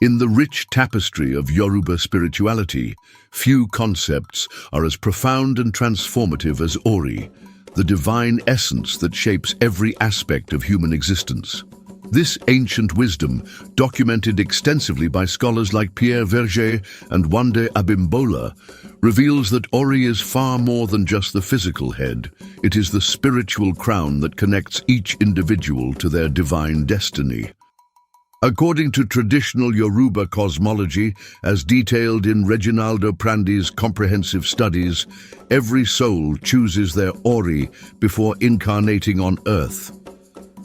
In the rich tapestry of Yoruba spirituality, few concepts are as profound and transformative as Ori, the divine essence that shapes every aspect of human existence. This ancient wisdom, documented extensively by scholars like Pierre Verger and Wande Abimbola, reveals that Ori is far more than just the physical head. It is the spiritual crown that connects each individual to their divine destiny. According to traditional Yoruba cosmology, as detailed in Reginaldo Prandi's comprehensive studies, every soul chooses their Ori before incarnating on earth.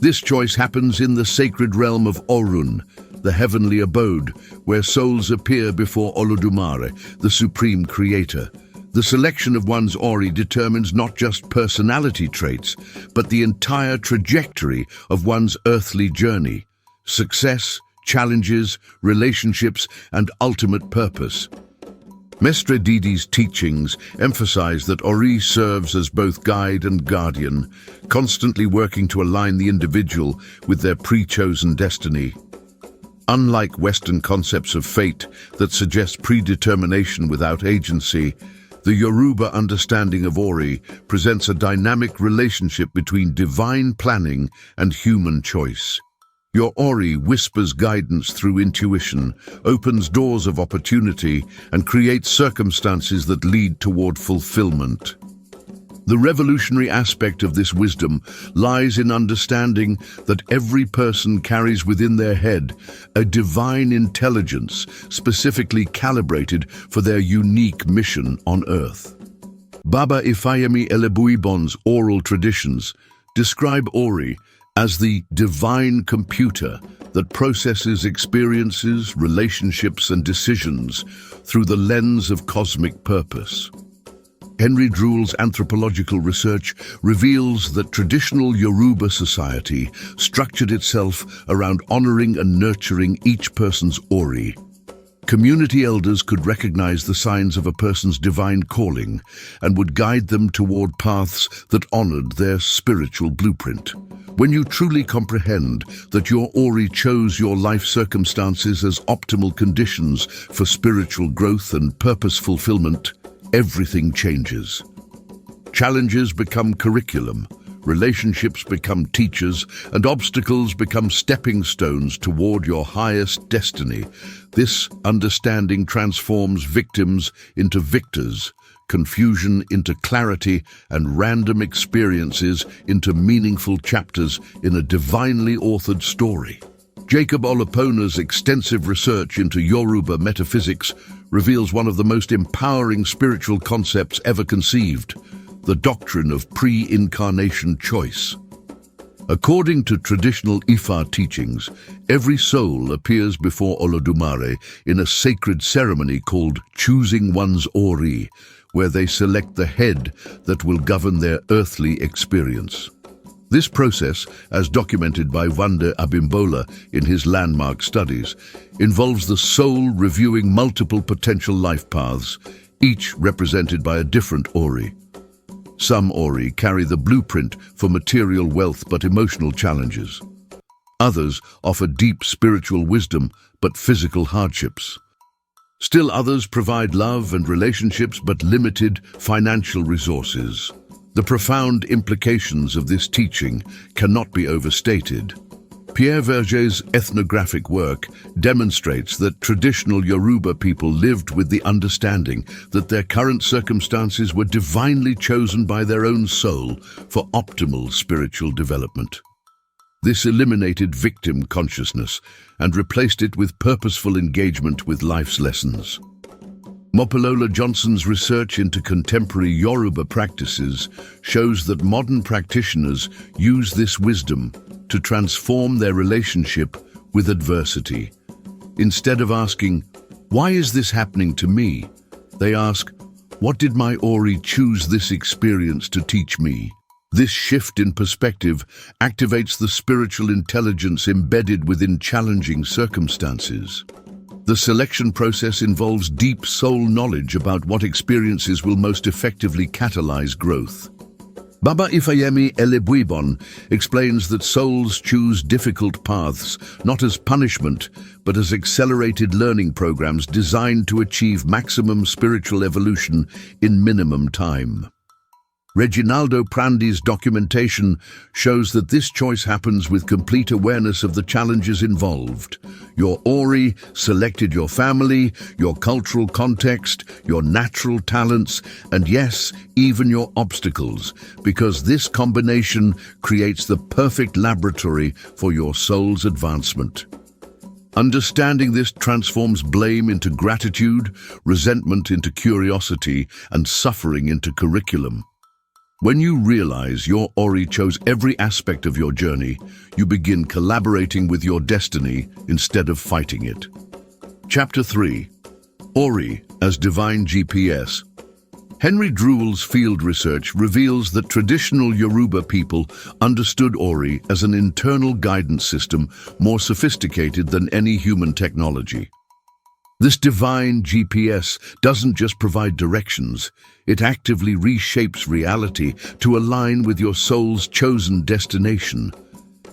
This choice happens in the sacred realm of Orun, the heavenly abode, where souls appear before Olodumare, the supreme creator. The selection of one's Ori determines not just personality traits, but the entire trajectory of one's earthly journey. Success, challenges, relationships, and ultimate purpose. Mestre Didi's teachings emphasize that Ori serves as both guide and guardian, constantly working to align the individual with their pre-chosen destiny. Unlike Western concepts of fate that suggest predetermination without agency, the Yoruba understanding of Ori presents a dynamic relationship between divine planning and human choice. Your Ori whispers guidance through intuition, opens doors of opportunity, and creates circumstances that lead toward fulfillment. The revolutionary aspect of this wisdom lies in understanding that every person carries within their head a divine intelligence specifically calibrated for their unique mission on earth. Baba Ifayemi Elebuibon's oral traditions describe Ori as the divine computer that processes experiences, relationships, and decisions through the lens of cosmic purpose. Henry Drewal's anthropological research reveals that traditional Yoruba society structured itself around honoring and nurturing each person's Ori. Community elders could recognize the signs of a person's divine calling and would guide them toward paths that honored their spiritual blueprint. When you truly comprehend that your Ori chose your life circumstances as optimal conditions for spiritual growth and purpose fulfillment, everything changes. Challenges become curriculum, relationships become teachers, and obstacles become stepping stones toward your highest destiny. This understanding transforms victims into victors, confusion into clarity, and random experiences into meaningful chapters in a divinely authored story. Jacob Olupona's extensive research into Yoruba metaphysics reveals one of the most empowering spiritual concepts ever conceived: the doctrine of pre-incarnation choice. According to traditional Ifa teachings, every soul appears before Olodumare in a sacred ceremony called choosing one's Ori, where they select the head that will govern their earthly experience. This process, as documented by Wande Abimbola in his landmark studies, involves the soul reviewing multiple potential life paths, each represented by a different Ori. Some Ori carry the blueprint for material wealth but emotional challenges. Others offer deep spiritual wisdom but physical hardships. Still others provide love and relationships but limited financial resources. The profound implications of this teaching cannot be overstated. Pierre Verger's ethnographic work demonstrates that traditional Yoruba people lived with the understanding that their current circumstances were divinely chosen by their own soul for optimal spiritual development. This eliminated victim consciousness and replaced it with purposeful engagement with life's lessons. Mopolola Johnson's research into contemporary Yoruba practices shows that modern practitioners use this wisdom to transform their relationship with adversity. Instead of asking, "Why is this happening to me?" they ask, "What did my Ori choose this experience to teach me?" This shift in perspective activates the spiritual intelligence embedded within challenging circumstances. The selection process involves deep soul knowledge about what experiences will most effectively catalyze growth. Baba Ifayemi Elebuibon explains that souls choose difficult paths, not as punishment, but as accelerated learning programs designed to achieve maximum spiritual evolution in minimum time. Reginaldo Prandi's documentation shows that this choice happens with complete awareness of the challenges involved. Your Ori selected your family, your cultural context, your natural talents, and yes, even your obstacles, because this combination creates the perfect laboratory for your soul's advancement. Understanding this transforms blame into gratitude, resentment into curiosity, and suffering into curriculum. When you realize your Ori chose every aspect of your journey, you begin collaborating with your destiny instead of fighting it. Chapter 3. Ori as Divine GPS. Henry Drewal's field research reveals that traditional Yoruba people understood Ori as an internal guidance system more sophisticated than any human technology. This divine GPS doesn't just provide directions, it actively reshapes reality to align with your soul's chosen destination.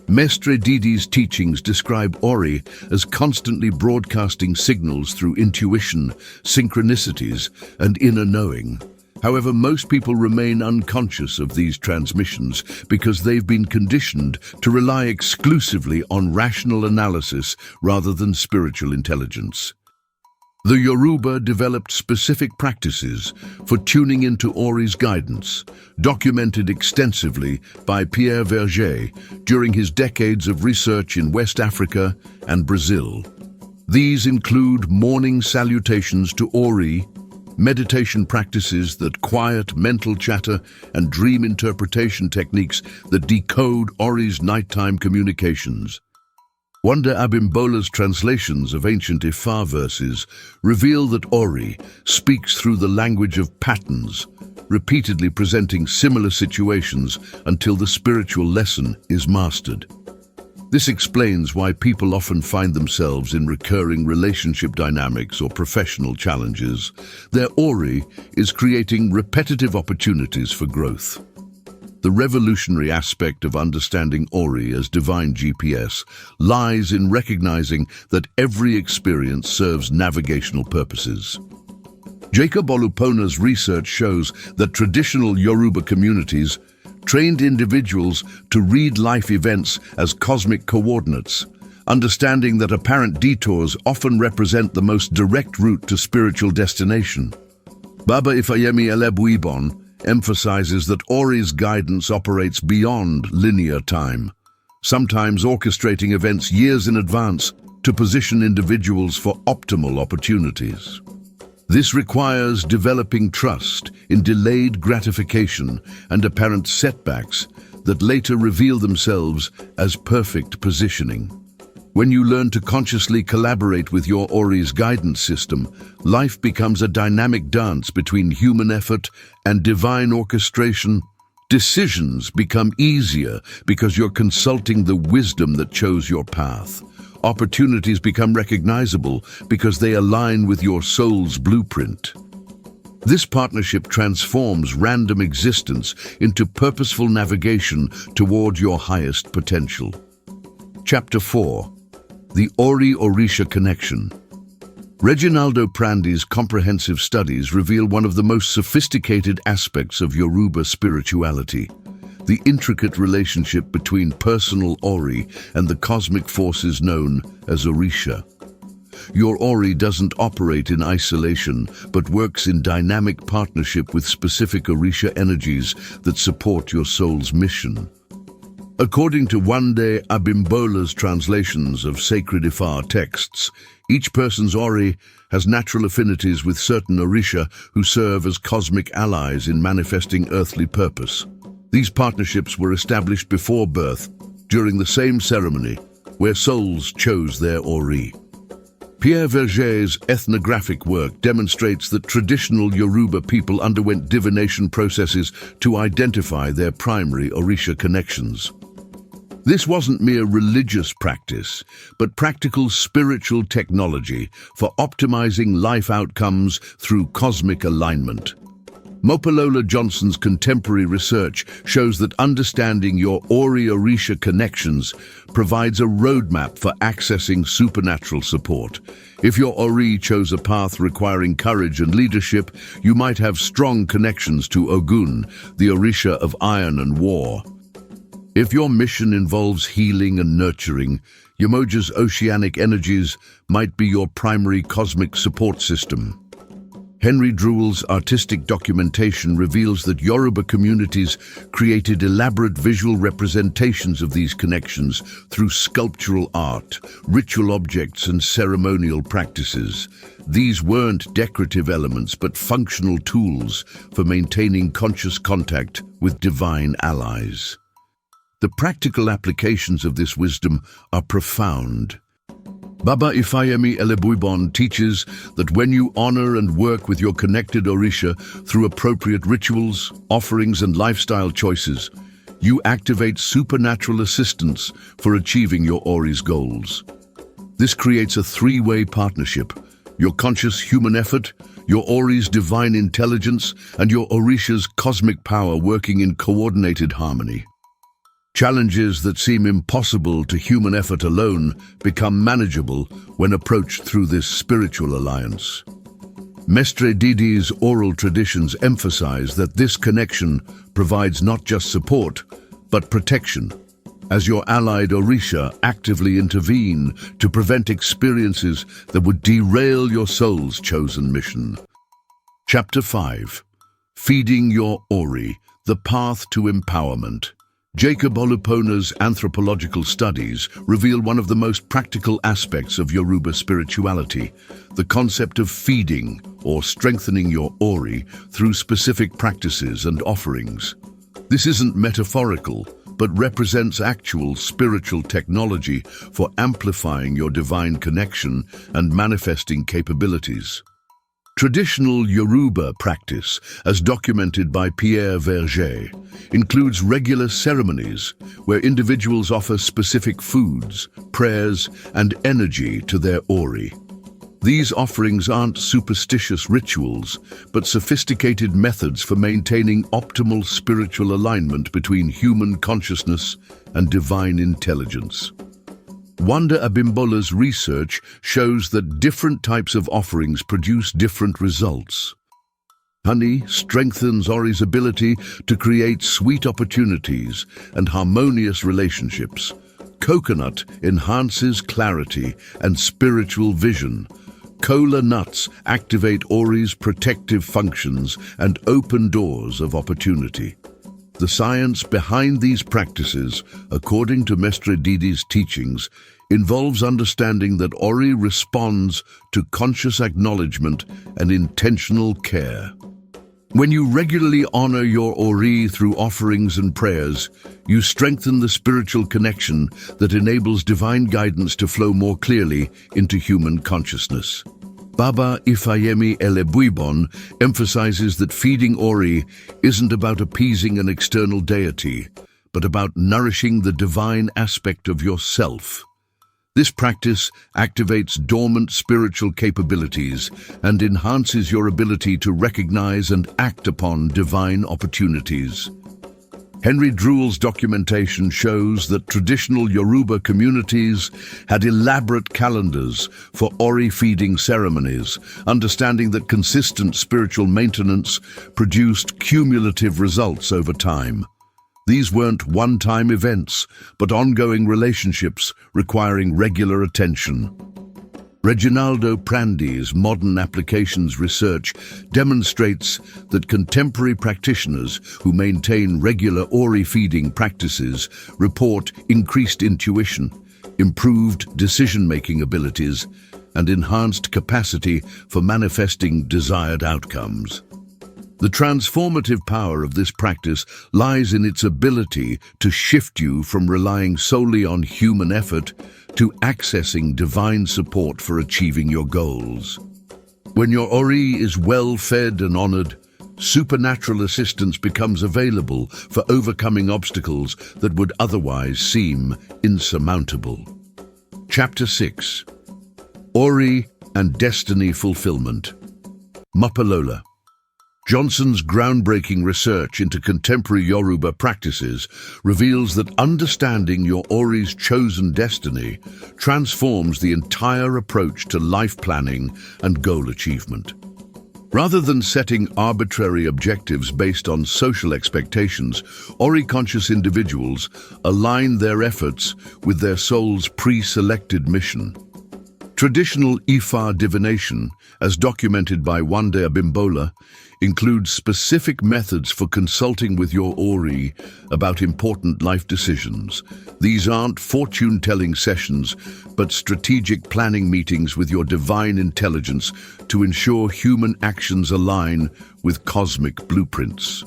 Mestre Didi's teachings describe Ori as constantly broadcasting signals through intuition, synchronicities, and inner knowing. However, most people remain unconscious of these transmissions because they've been conditioned to rely exclusively on rational analysis rather than spiritual intelligence. The Yoruba developed specific practices for tuning into Ori's guidance, documented extensively by Pierre Verger during his decades of research in West Africa and Brazil. These include morning salutations to Ori, meditation practices that quiet mental chatter, and dream interpretation techniques that decode Ori's nighttime communications. Wande Abimbola's translations of ancient Ifa verses reveal that Ori speaks through the language of patterns, repeatedly presenting similar situations until the spiritual lesson is mastered. This explains why people often find themselves in recurring relationship dynamics or professional challenges. Their Ori is creating repetitive opportunities for growth. The revolutionary aspect of understanding Ori as divine GPS lies in recognizing that every experience serves navigational purposes. Jacob Olupona's research shows that traditional Yoruba communities trained individuals to read life events as cosmic coordinates, understanding that apparent detours often represent the most direct route to spiritual destination. Baba Ifayemi Elebuibon emphasizes that Ori's guidance operates beyond linear time, sometimes orchestrating events years in advance to position individuals for optimal opportunities. This requires developing trust in delayed gratification and apparent setbacks that later reveal themselves as perfect positioning. When you learn to consciously collaborate with your Ori's guidance system, life becomes a dynamic dance between human effort and divine orchestration. Decisions become easier because you're consulting the wisdom that chose your path. Opportunities become recognizable because they align with your soul's blueprint. This partnership transforms random existence into purposeful navigation toward your highest potential. Chapter 4. The Ori-Orisha Connection. Reginaldo Prandi's comprehensive studies reveal one of the most sophisticated aspects of Yoruba spirituality, the intricate relationship between personal Ori and the cosmic forces known as Orisha. Your Ori doesn't operate in isolation, but works in dynamic partnership with specific Orisha energies that support your soul's mission. According to Wande Abimbola's translations of sacred Ifa texts, each person's Ori has natural affinities with certain Orisha who serve as cosmic allies in manifesting earthly purpose. These partnerships were established before birth, during the same ceremony, where souls chose their Ori. Pierre Verger's ethnographic work demonstrates that traditional Yoruba people underwent divination processes to identify their primary Orisha connections. This wasn't mere religious practice, but practical spiritual technology for optimizing life outcomes through cosmic alignment. Mopalola Johnson's contemporary research shows that understanding your Ori-Orisha connections provides a roadmap for accessing supernatural support. If your Ori chose a path requiring courage and leadership, you might have strong connections to Ogun, the Orisha of iron and war. If your mission involves healing and nurturing, Yemoja's oceanic energies might be your primary cosmic support system. Henry Drewal's artistic documentation reveals that Yoruba communities created elaborate visual representations of these connections through sculptural art, ritual objects, and ceremonial practices. These weren't decorative elements but functional tools for maintaining conscious contact with divine allies. The practical applications of this wisdom are profound. Baba Ifayemi Elebuibon teaches that when you honor and work with your connected Orisha through appropriate rituals, offerings, and lifestyle choices, you activate supernatural assistance for achieving your Ori's goals. This creates a three-way partnership: your conscious human effort, your Ori's divine intelligence, and your Orisha's cosmic power working in coordinated harmony. Challenges that seem impossible to human effort alone become manageable when approached through this spiritual alliance. Mestre Didi's oral traditions emphasize that this connection provides not just support, but protection, as your allied Orisha actively intervene to prevent experiences that would derail your soul's chosen mission. Chapter 5. Feeding Your Ori, the Path to Empowerment. Jacob Olupona's anthropological studies reveal one of the most practical aspects of Yoruba spirituality, the concept of feeding or strengthening your Ori through specific practices and offerings. This isn't metaphorical, but represents actual spiritual technology for amplifying your divine connection and manifesting capabilities. Traditional Yoruba practice, as documented by Pierre Verger, includes regular ceremonies where individuals offer specific foods, prayers, and energy to their Ori. These offerings aren't superstitious rituals, but sophisticated methods for maintaining optimal spiritual alignment between human consciousness and divine intelligence. Wande Abimbola's research shows that different types of offerings produce different results. Honey strengthens Ori's ability to create sweet opportunities and harmonious relationships. Coconut enhances clarity and spiritual vision. Kola nuts activate Ori's protective functions and open doors of opportunity. The science behind these practices, according to Mestre Didi's teachings, involves understanding that Ori responds to conscious acknowledgement and intentional care. When you regularly honor your Ori through offerings and prayers, you strengthen the spiritual connection that enables divine guidance to flow more clearly into human consciousness. Baba Ifayemi Elebuibon emphasizes that feeding Ori isn't about appeasing an external deity, but about nourishing the divine aspect of yourself. This practice activates dormant spiritual capabilities and enhances your ability to recognize and act upon divine opportunities. Henry Drewal's documentation shows that traditional Yoruba communities had elaborate calendars for Ori feeding ceremonies, understanding that consistent spiritual maintenance produced cumulative results over time. These weren't one-time events, but ongoing relationships requiring regular attention. Reginaldo Prandi's modern applications research demonstrates that contemporary practitioners who maintain regular Ori feeding practices report increased intuition, improved decision-making abilities, and enhanced capacity for manifesting desired outcomes. The transformative power of this practice lies in its ability to shift you from relying solely on human effort to accessing divine support for achieving your goals. When your Ori is well-fed and honored, supernatural assistance becomes available for overcoming obstacles that would otherwise seem insurmountable. Chapter 6. Ori and Destiny Fulfillment. Mopalola. Johnson's groundbreaking research into contemporary Yoruba practices reveals that understanding your Ori's chosen destiny transforms the entire approach to life planning and goal achievement. Rather than setting arbitrary objectives based on social expectations, Ori-conscious individuals align their efforts with their soul's pre-selected mission. Traditional Ifa divination, as documented by Wande Abimbola, includes specific methods for consulting with your Ori about important life decisions. These aren't fortune-telling sessions, but strategic planning meetings with your divine intelligence to ensure human actions align with cosmic blueprints.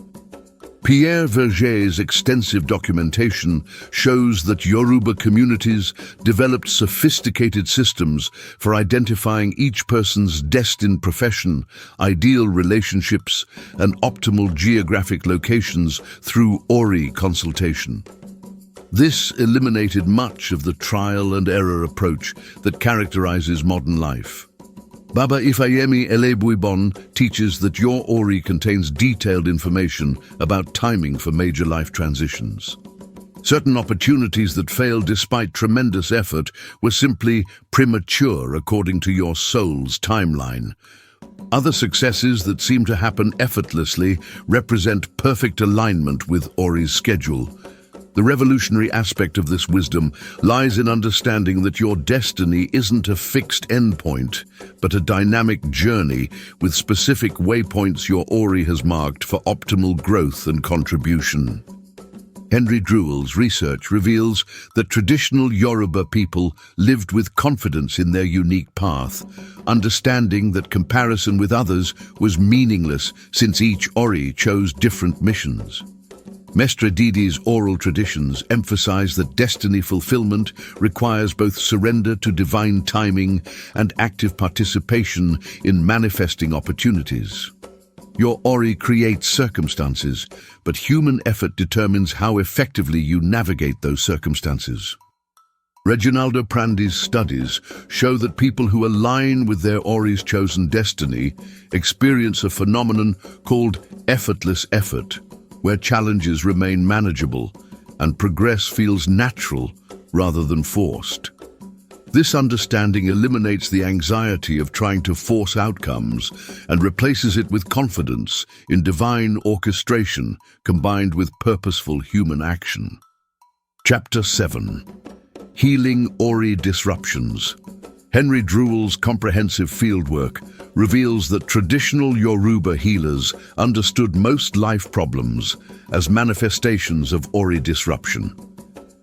Pierre Verger's extensive documentation shows that Yoruba communities developed sophisticated systems for identifying each person's destined profession, ideal relationships, and optimal geographic locations through Ori consultation. This eliminated much of the trial and error approach that characterizes modern life. Baba Ifayemi Elebuibon teaches that your Ori contains detailed information about timing for major life transitions. Certain opportunities that failed despite tremendous effort were simply premature according to your soul's timeline. Other successes that seem to happen effortlessly represent perfect alignment with Ori's schedule. The revolutionary aspect of this wisdom lies in understanding that your destiny isn't a fixed endpoint, but a dynamic journey with specific waypoints your Ori has marked for optimal growth and contribution. Henry Drewal's research reveals that traditional Yoruba people lived with confidence in their unique path, understanding that comparison with others was meaningless since each Ori chose different missions. Mestre Didi's oral traditions emphasize that destiny fulfillment requires both surrender to divine timing and active participation in manifesting opportunities. Your Ori creates circumstances, but human effort determines how effectively you navigate those circumstances. Reginaldo Prandi's studies show that people who align with their Ori's chosen destiny experience a phenomenon called effortless effort, where challenges remain manageable and progress feels natural rather than forced. This understanding eliminates the anxiety of trying to force outcomes and replaces it with confidence in divine orchestration combined with purposeful human action. Chapter 7. Healing Ori Disruptions. Henry Drewal's comprehensive fieldwork reveals that traditional Yoruba healers understood most life problems as manifestations of Ori disruption.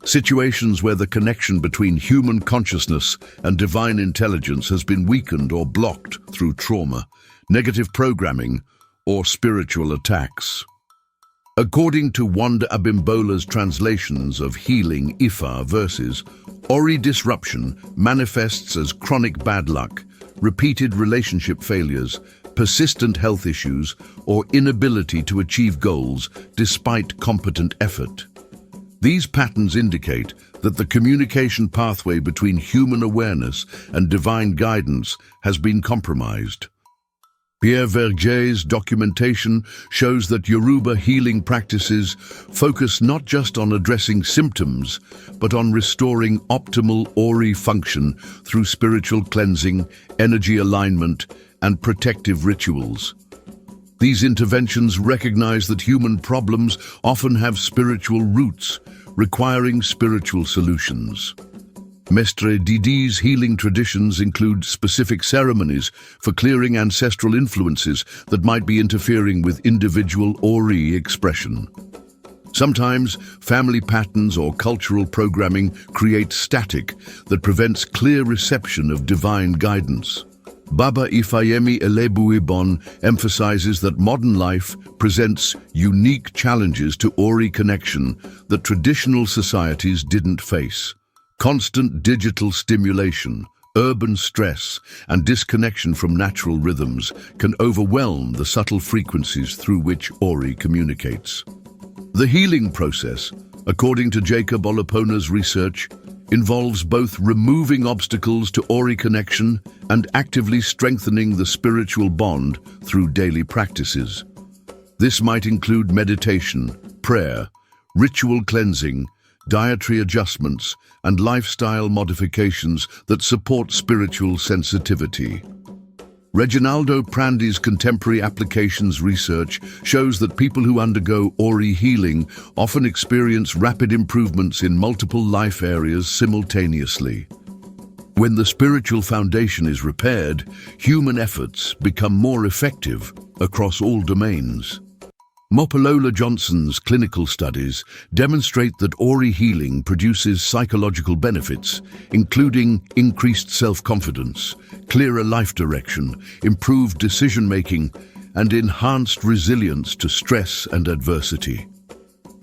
Situations where the connection between human consciousness and divine intelligence has been weakened or blocked through trauma, negative programming, or spiritual attacks. According to Wande Abimbola's translations of healing Ifa verses, Ori disruption manifests as chronic bad luck, repeated relationship failures, persistent health issues, or inability to achieve goals despite competent effort. These patterns indicate that the communication pathway between human awareness and divine guidance has been compromised. Pierre Verger's documentation shows that Yoruba healing practices focus not just on addressing symptoms, but on restoring optimal Ori function through spiritual cleansing, energy alignment, and protective rituals. These interventions recognize that human problems often have spiritual roots, requiring spiritual solutions. Mestre Didi's healing traditions include specific ceremonies for clearing ancestral influences that might be interfering with individual Ori expression. Sometimes, family patterns or cultural programming create static that prevents clear reception of divine guidance. Baba Ifayemi Elebuibon emphasizes that modern life presents unique challenges to Ori connection that traditional societies didn't face. Constant digital stimulation, urban stress, and disconnection from natural rhythms can overwhelm the subtle frequencies through which Ori communicates. The healing process, according to Jacob Olopona's research, involves both removing obstacles to Ori connection and actively strengthening the spiritual bond through daily practices. This might include meditation, prayer, ritual cleansing, dietary adjustments, and lifestyle modifications that support spiritual sensitivity. Reginaldo Prandi's contemporary applications research shows that people who undergo Ori healing often experience rapid improvements in multiple life areas simultaneously. When the spiritual foundation is repaired, human efforts become more effective across all domains. Mopalola Johnson's clinical studies demonstrate that Ori healing produces psychological benefits, including increased self-confidence, clearer life direction, improved decision-making, and enhanced resilience to stress and adversity.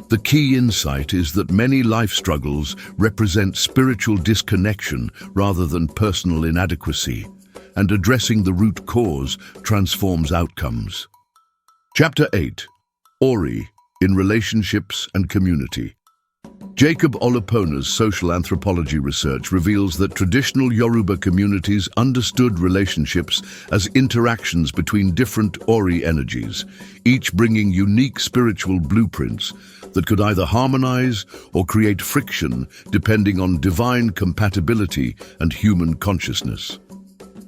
The key insight is that many life struggles represent spiritual disconnection rather than personal inadequacy, and addressing the root cause transforms outcomes. Chapter 8. Ori in Relationships and Community. Jacob Olupona's social anthropology research reveals that traditional Yoruba communities understood relationships as interactions between different Ori energies, each bringing unique spiritual blueprints that could either harmonize or create friction depending on divine compatibility and human consciousness.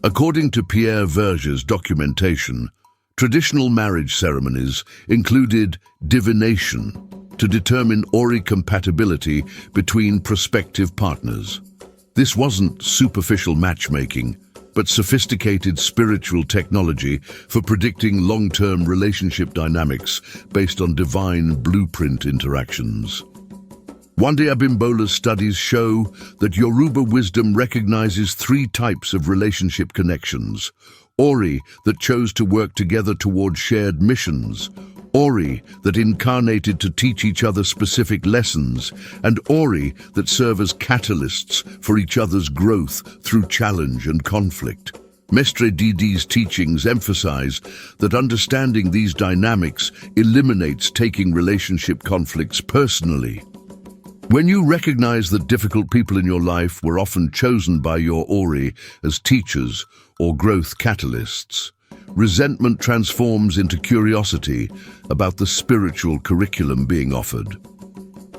According to Pierre Verger's documentation, traditional marriage ceremonies included divination to determine Ori compatibility between prospective partners. This wasn't superficial matchmaking, but sophisticated spiritual technology for predicting long-term relationship dynamics based on divine blueprint interactions. Wande Abimbola's studies show that Yoruba wisdom recognizes 3 types of relationship connections: Ori that chose to work together toward shared missions, Ori that incarnated to teach each other specific lessons, and Ori that serve as catalysts for each other's growth through challenge and conflict. Mestre Didi's teachings emphasize that understanding these dynamics eliminates taking relationship conflicts personally. When you recognize that difficult people in your life were often chosen by your Ori as teachers or growth catalysts, resentment transforms into curiosity about the spiritual curriculum being offered.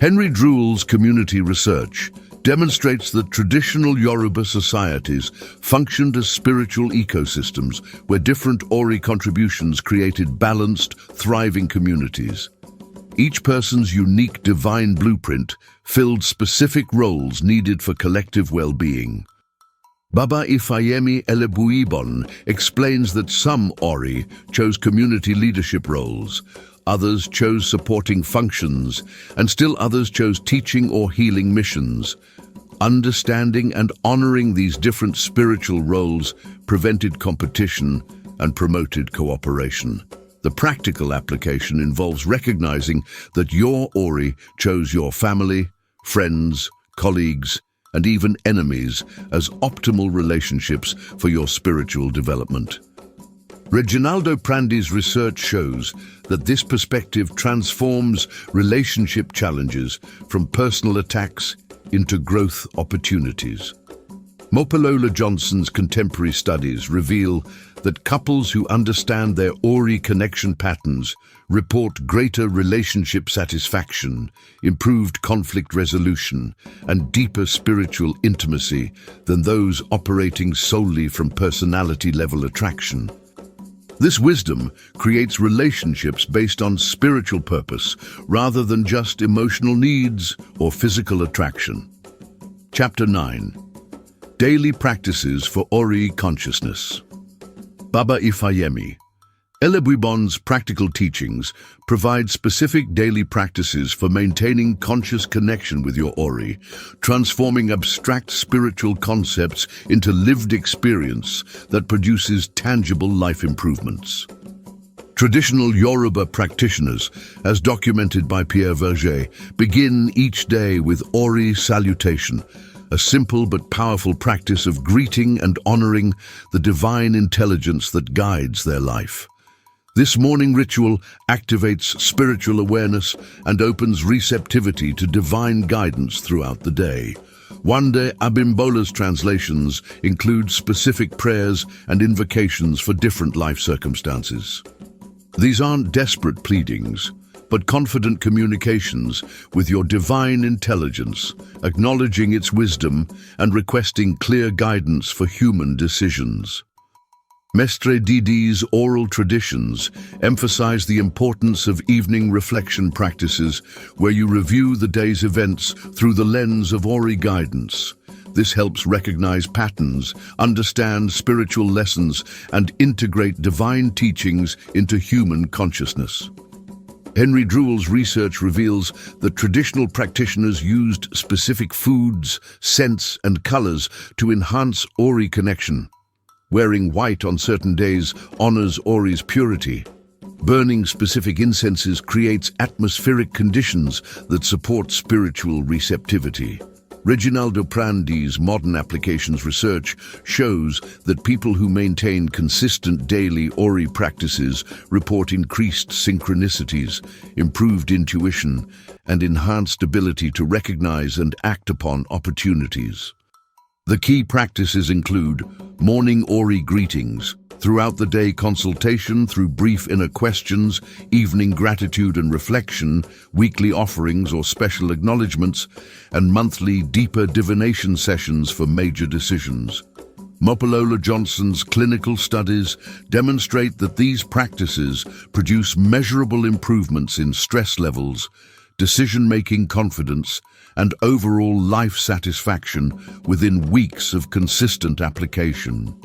Henry Drewal's community research demonstrates that traditional Yoruba societies functioned as spiritual ecosystems where different Ori contributions created balanced, thriving communities. Each person's unique divine blueprint filled specific roles needed for collective well-being. Baba Ifayemi Elebuibon explains that some Ori chose community leadership roles, others chose supporting functions, and still others chose teaching or healing missions. Understanding and honoring these different spiritual roles prevented competition and promoted cooperation. The practical application involves recognizing that your Ori chose your family, friends, colleagues, and even enemies as optimal relationships for your spiritual development. Reginaldo Prandi's research shows that this perspective transforms relationship challenges from personal attacks into growth opportunities. Mopalola Johnson's contemporary studies reveal that couples who understand their Ori connection patterns report greater relationship satisfaction, improved conflict resolution, and deeper spiritual intimacy than those operating solely from personality-level attraction. This wisdom creates relationships based on spiritual purpose rather than just emotional needs or physical attraction. Chapter 9. Daily Practices for Ori Consciousness. Baba Ifayemi. Elebuibon's practical teachings provide specific daily practices for maintaining conscious connection with your Ori, transforming abstract spiritual concepts into lived experience that produces tangible life improvements. Traditional Yoruba practitioners, as documented by Pierre Verger, begin each day with Ori salutation, a simple but powerful practice of greeting and honoring the divine intelligence that guides their life. This morning ritual activates spiritual awareness and opens receptivity to divine guidance throughout the day. Wande Abimbola's translations include specific prayers and invocations for different life circumstances. These aren't desperate pleadings, but confident communications with your divine intelligence, acknowledging its wisdom and requesting clear guidance for human decisions. Mestre Didi's oral traditions emphasize the importance of evening reflection practices where you review the day's events through the lens of Ori guidance. This helps recognize patterns, understand spiritual lessons, and integrate divine teachings into human consciousness. Henry Drewal's research reveals that traditional practitioners used specific foods, scents, and colors to enhance Ori connection. Wearing white on certain days honors Ori's purity. Burning specific incenses creates atmospheric conditions that support spiritual receptivity. Reginaldo Prandi's modern applications research shows that people who maintain consistent daily Ori practices report increased synchronicities, improved intuition, and enhanced ability to recognize and act upon opportunities. The key practices include morning Ori greetings, throughout the day consultation through brief inner questions, evening gratitude and reflection, weekly offerings or special acknowledgements, and monthly deeper divination sessions for major decisions. Mopolola Johnson's clinical studies demonstrate that these practices produce measurable improvements in stress levels, decision-making confidence, and overall life satisfaction within weeks of consistent application.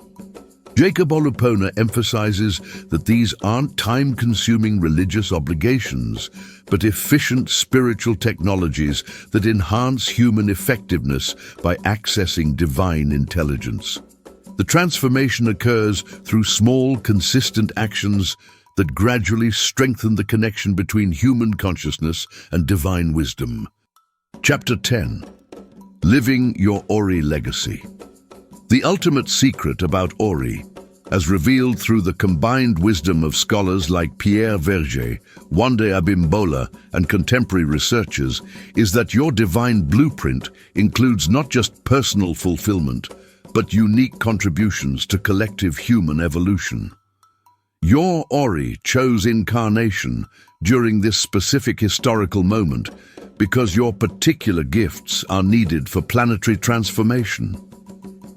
Jacob Olupona emphasizes that these aren't time-consuming religious obligations, but efficient spiritual technologies that enhance human effectiveness by accessing divine intelligence. The transformation occurs through small, consistent actions that gradually strengthen the connection between human consciousness and divine wisdom. Chapter 10. Living Your Ori Legacy. The ultimate secret about Ori, as revealed through the combined wisdom of scholars like Pierre Verger, Wande Abimbola, and contemporary researchers, is that your divine blueprint includes not just personal fulfillment, but unique contributions to collective human evolution. Your Ori chose incarnation during this specific historical moment because your particular gifts are needed for planetary transformation.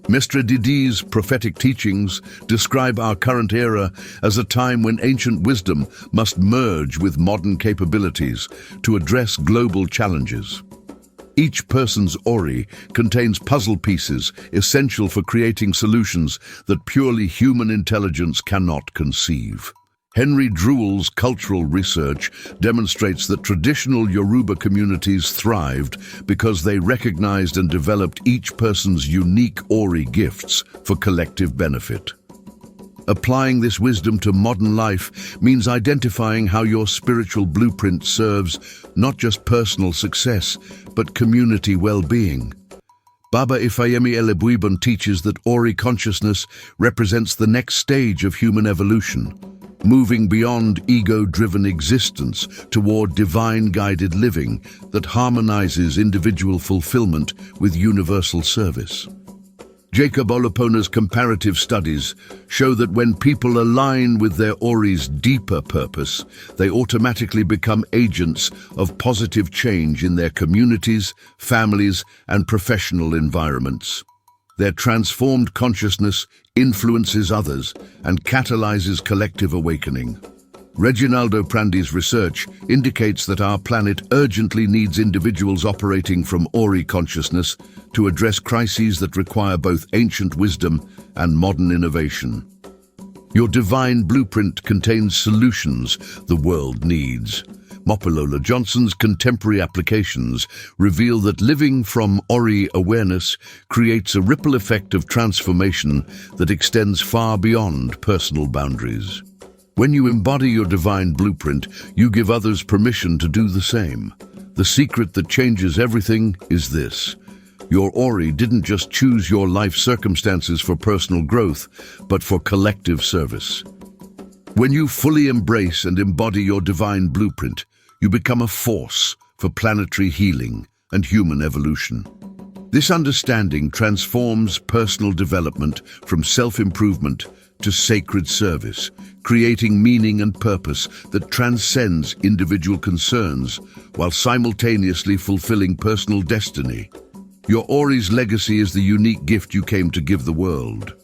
Mestre Didi's prophetic teachings describe our current era as a time when ancient wisdom must merge with modern capabilities to address global challenges. Each person's Ori contains puzzle pieces essential for creating solutions that purely human intelligence cannot conceive. Henry Drewal's cultural research demonstrates that traditional Yoruba communities thrived because they recognized and developed each person's unique Ori gifts for collective benefit. Applying this wisdom to modern life means identifying how your spiritual blueprint serves not just personal success, but community well-being. Baba Ifayemi Elebuibon teaches that Ori consciousness represents the next stage of human evolution, moving beyond ego-driven existence toward divine-guided living that harmonizes individual fulfillment with universal service. Jacob Olupona's comparative studies show that when people align with their Ori's deeper purpose, they automatically become agents of positive change in their communities, families, and professional environments. Their transformed consciousness influences others and catalyzes collective awakening. Reginaldo Prandi's research indicates that our planet urgently needs individuals operating from Ori consciousness to address crises that require both ancient wisdom and modern innovation. Your divine blueprint contains solutions the world needs. Mopolola Johnson's contemporary applications reveal that living from Ori awareness creates a ripple effect of transformation that extends far beyond personal boundaries. When you embody your divine blueprint, you give others permission to do the same. The secret that changes everything is this: your Ori didn't just choose your life circumstances for personal growth, but for collective service. When you fully embrace and embody your divine blueprint, you become a force for planetary healing and human evolution. This understanding transforms personal development from self-improvement to sacred service, creating meaning and purpose that transcends individual concerns while simultaneously fulfilling personal destiny. Your Ori's legacy is the unique gift you came to give the world.